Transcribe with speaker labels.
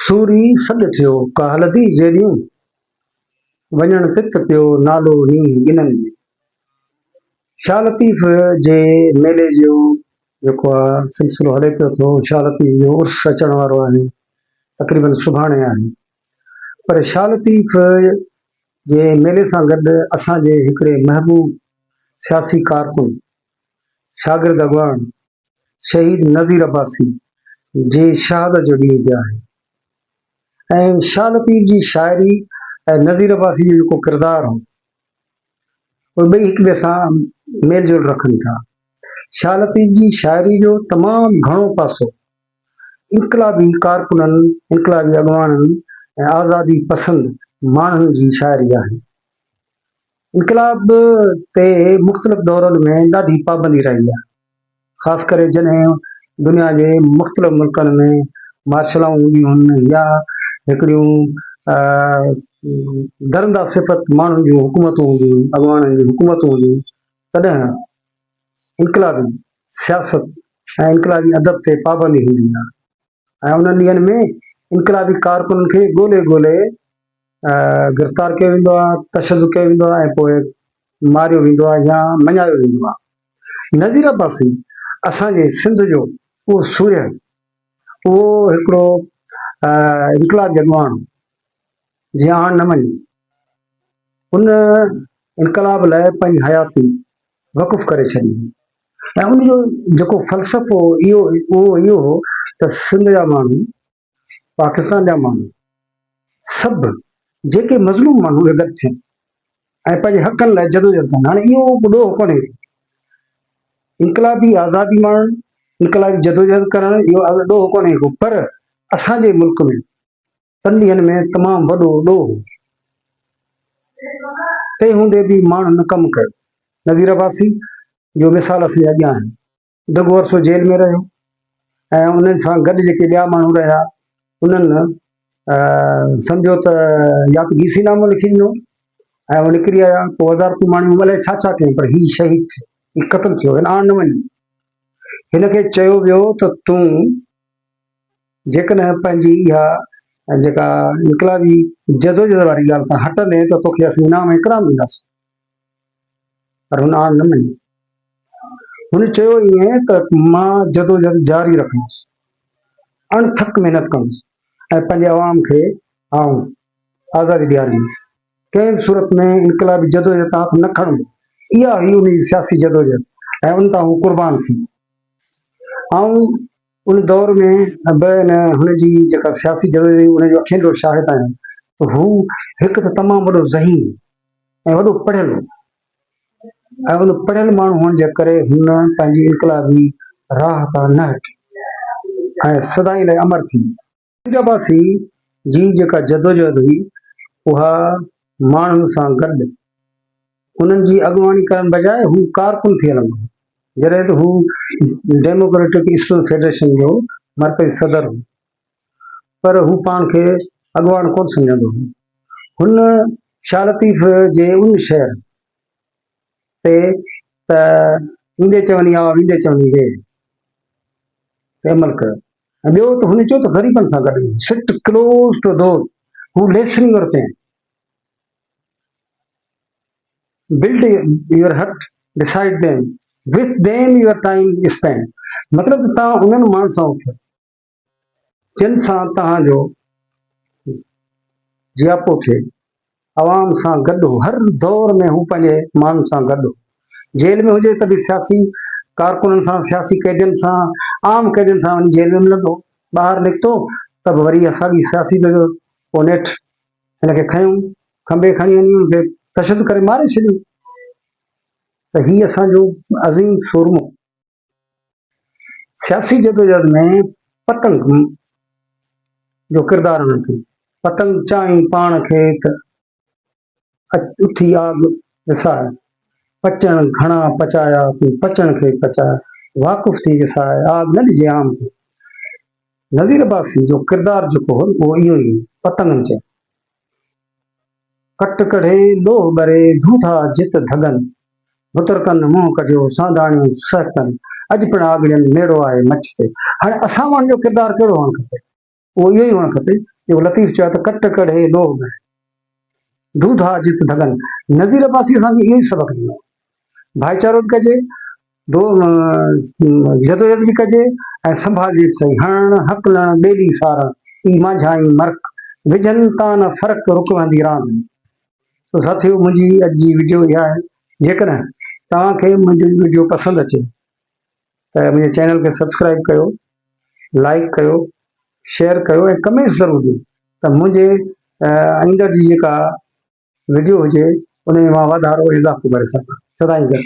Speaker 1: सूरी सॾु थियो कहलदी जहिड़ियूं वञण तित पियो नालो नींहुं गिननि जी। शाह लतीफ़ जे मेले जो जेको आहे सिलसिलो हले पियो थो। शाह लतीफ़ जो उर्स अचण वारो आहे, तक़रीबन सुभाणे आहे। पर शाह लतीफ़ जे मेले सां गॾु असांजे हिकिड़े महबूब सियासी कारकुन शागिर्द अॻवान शहीद नज़ीर अब्बासी जे शहादत जो ॾींहुं बि आहे। ऐं शाह लतीफ़ जी शाइरी ऐं नज़ीर अब्बासी जो जेको किरदारु हो, उहे ॿई हिक ॿिए सां मेल जोल रखनि था। शाह लतीफ़ जी शाइरी जो तमामु घणो पासो इनकलाबी कारकुननि, इनकलाबी अॻवाननि ऐं आज़ादी पसंद माण्हुनि जी शाइरी आहे। इनकलाब ते मुख़्तलिफ़ दौरनि में ॾाढी पाबंदी रही आहे, ख़ासि करे जॾहिं दुनिया जे मुख़्तलिफ़ मुल्कनि में मार्शलाऊं हूंदियूं आहिनि या हिकिड़ियूं दरंदा सिफ़त माण्हुनि जूं हुकूमतूं हूंदियूं, अॻवाननि जूं हुकूमतूं हूंदियूं, तॾहिं इनकलाबी सियासत ऐं इनकलाबी अदब ते पाबंदी हूंदी आहे। ऐं उन्हनि ॾींहंनि में इनकलाबी कारकुननि खे ॻोल्हे ॻोल्हे गिरफ़्तार कयो वेंदो आहे, तशदुद कयो वेंदो आहे ऐं पोइ मारियो वेंदो आहे या मञायो वेंदो आहे। नज़ीर अब्बासी असांजे सिंध जो उहो सूर्य, उहो हिकिड़ो इनकलाबी अॻवान जीअं आण न मञी, उन इनकलाब लाइ पंहिंजी हयाती वक़ुफ़ करे छॾी। ऐं उनजो जेको फ़लसफ़ो इहो हो त सिंध जा माण्हू, पाकिस्तान जा माण्हू सभु जेके मज़लूम माण्हू उहे गॾु थियनि ऐं पंहिंजे हक़नि लाइ जदोजहद कनि। हाणे इहो ॾोह कोन्हे, इनकलाबी आज़ादी माण्हुनि, इनकलाबी जदोजहद करणु, इहो ॾोह कोन्हे को, पर असांजे मुल्क में तन ॾींहंनि में तमामु वॾो ॾोह हो। तंहिं हूंदे बि माण्हुनि कमु कयो। नज़ीर अब्बासी जो मिसाल असांजे अॻियां आहिनि। ढिघो अरसो जेल में रहियो ऐं उन्हनि सां गॾु जेके ॿिया माण्हू रहिया, उन्हनि सम्झो त या त गीसीनामो लिखी ॾिनो ऐं उहे निकिरी आया। पोइ वज़ारतूं माण्हू अलाए छा छा कयूं, पर हीउ शहीद थियो, हीउ क़तलु थियो, हिन आण न वञी। हिनखे चयो वियो त तूं जेकॾहिं पंहिंजी इहा जेका इनकलाबी जदोजहद वारी ॻाल्हि खां हटंदे त तोखे असीं इनाम इकराम ॾींदासीं, पर हुन आण न मञी। हुन चयो ईअं त मां जदोजहद जारी रखंदुसि, अणथक महिनत कंदुसि ऐं पंहिंजे अवाम खे आज़ादी ॾियारींदुसि। कंहिं बि सूरत में इनकलाबी जदोजहद तां हथ न खणंदो। इहा हुई उनजी सियासी जदोजहद ऐं उन तां हू कुर्बान थी। ऐं उन दौर में हुनजी जेका सियासी जदोजहद हुई, उनजो अखियुनि जो शाहिद आहियूं त हू हिकु त तमामु वॾो ज़हीन ऐं वॾो पढ़ियल हो। ऐं उन पढ़ियल माण्हू हुअण जे करे हुन पंहिंजी इनकलाबी राह तां न हटी ऐं सदाईं लाइ अमर थी। नज़ीर अब्बासी जी जेका जदोजहद हुई, उहा माण्हुनि सां गॾु उन्हनि जी अॻुवाणी करण बजाए हू कारकुन थी हलंदो। जॾहिं त हू डेमोक्रेटिक ईस्टर्न फेडरेशन जो मर्कज़ी सदर हो, पर हू पाण खे अॻुवान कोन सम्झंदो हो। हुन शाह लतीफ़ जे उन शहर ते त ईंदे चवनि या वेंदे चवनि वे ते अमल कयो। ऐं ॿियो त हुन चयो त ग़रीबनि सां गॾु sit close to those who lessening your pain, build your hut beside them, with them your time spent। मतिलबु तव्हां उन्हनि माण्हुनि सां उथो जिन सां तव्हांजो जियापो थिए, अवाम सां गॾु हो। हर दौर में हू पंहिंजे माण्हुनि सां गॾु हो। जेल में हुजे त बि सियासी कारकुननि सां, सियासी कैदियुनि सां, आम कैदियुनि सां वञी जेल में मिलंदो। ॿाहिरि निकितो त बि वरी असांजी सियासी जो पोइ नेठि हिनखे खयूं, खंबे खणी वञी हुनखे तशदुद करे मारे छॾियूं। त हीउ असांजो अज़ीम सुरमो। सियासी जदोजहद में पतंग जो किरदारु न थियो। पतंग चाहीं पाण खे त उथी आग विसाए, पचण घणा पचाया तूं पचण खे पचाए, वाक़ुफ़ थी विसाए आग न ॾिजे आम खे। नज़ीर अब्बासी जो किरदारु जेको हो उहो इहो ई पतंगनि चयो। कट कढे लोह ॿरे धूधा जित धगनि, बुतरकनि मुंहुं कढियो सांधाणियूं सहकनि, अॼु पिणु आगड़ियनि मेड़ो आहे मच ते। हाणे असां माण्हुनि जो किरदारु कहिड़ो हुअणु खपे? उहो इहो ई हुअणु खपे जेको लतीफ़ चयो त कट कढ़े लोभ दूधा जित धगन। नज़ीर अब्बासी असांखे इहो ई सबक़ ॾिनो। भाईचारो बि कजे, जदोजहद बि कजे ऐं संभालजे बि सही। हणण हकलण ॿेड़ी सारण ई माझाई मर्क विझनि ता न फ़र्क़ु रुकवंदी रांदि। तो साथियो, मुंहिंजी अॼु जी वीडियो इहा आहे। जेकॾहिं तव्हांखे मुंहिंजो वीडियो पसंदि अचे त मुंहिंजे चैनल खे सब्सक्राइब कयो, लाइक कयो, शेयर कयो ऐं कमेंट ज़रूरु ॾियो त मुंहिंजे ईंदड़ जी जेका वीडियो हुजे उन में मां वाधारो इज़ाफ़ो करे सघां। सदाईं गॾु।